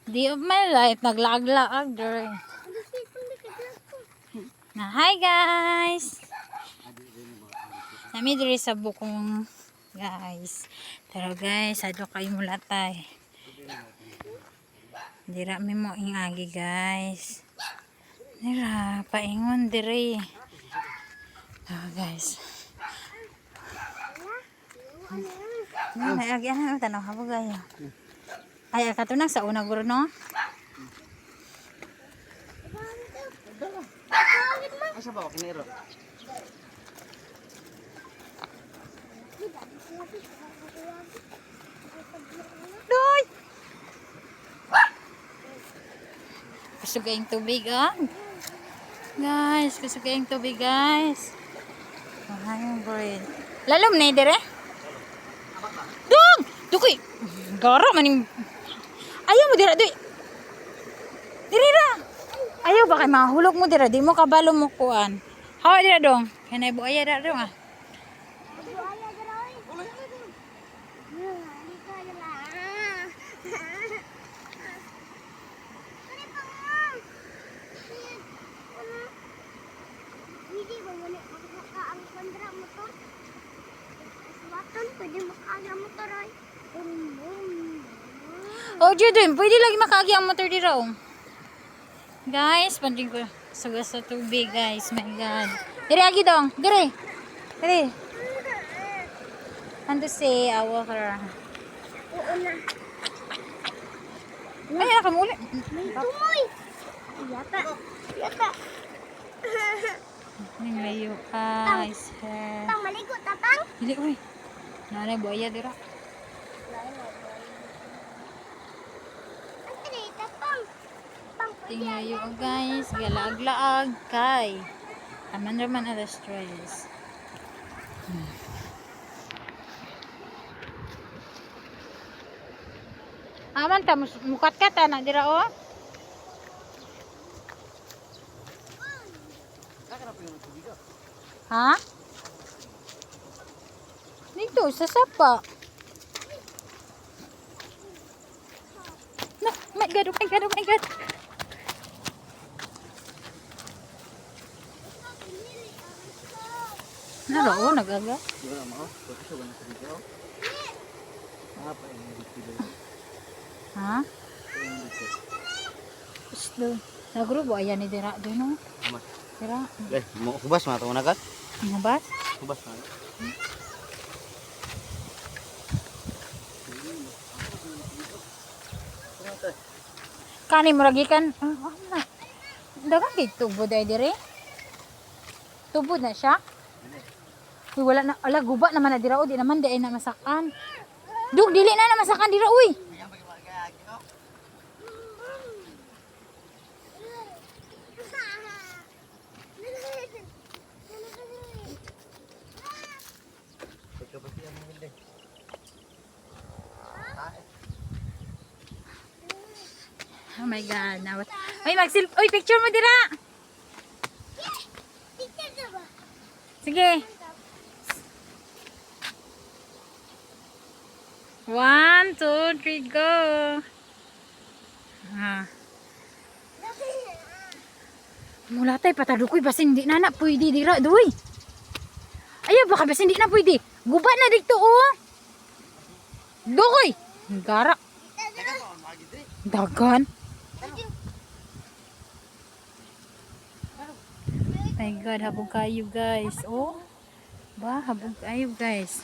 Day of my life, naglaag-laag dre. Na hi guys. Nami diri sa bukong guys. Pero guys, adto kay mulatay. Dira mi mo ingagi guys. Dira paingon diri. Guys. Ay agi ana tanaw habog ayo. Ay katunang sa una guro no. Asa ba kinero? Doy. Kusugayng tubig ah. Guys, kusugayng tubig guys. Ayun boy. Lalom na dire. Dong! Dukoy. Gara maning. Ayaw mo dira doy. Diri ra. Ayaw ba kay mahulog mo dira, di mo kabalo mo kuan. Hawa dira dong. Kanay buaya dira dong ah. Oh, Judin, pwede lagi makaagi ang motor dira oh. Guys, panding ko sugas sa tubig, guys. My God. Dire agi dong. Dire. Dire. Ando si awa ka. Oo na. Ay, ana kamuli. Tumoy. Yata. Yata. Layo guys. Tang maligo tatang. Dili uy. Nanay buaya dira. Ante tatang. Tang Tingayo guys, galaag-laag kay. Aman raman ada stress. Aman ta mukat ka ta na dira oh. Ha? Dito sa sapa. Na, my God, oh my God, oh my God. Naro, nagaga. Wala mo. Pati sa wala sa dito. Apa ini dito? Ha? Gusto. Nagrubo ayan ni dira do no. Ama. Dira. Eh, mo hubas ma to nagat. Nabas? Hubas ma. Kani mo lagi kan. Ano? Dagan kay tubod ay dire. Tubod na siya. Uy, wala na. Ala, guba naman na dira o. Di naman di ay na masakan. Dug, dili na masakan dira, uy. Oh my God. Nawat. Uy, magsil. Uy, picture mo dira. Sige. 1, 2, 3, go. Ah. Mula tayo patadukoy basin hindi na pwede dira doy. Ayaw baka basin hindi na pwede. Guba na dito oh. Dokoy. Gara. Dagan. My God, habog kayo guys. Oh. Ba, habog kayo guys.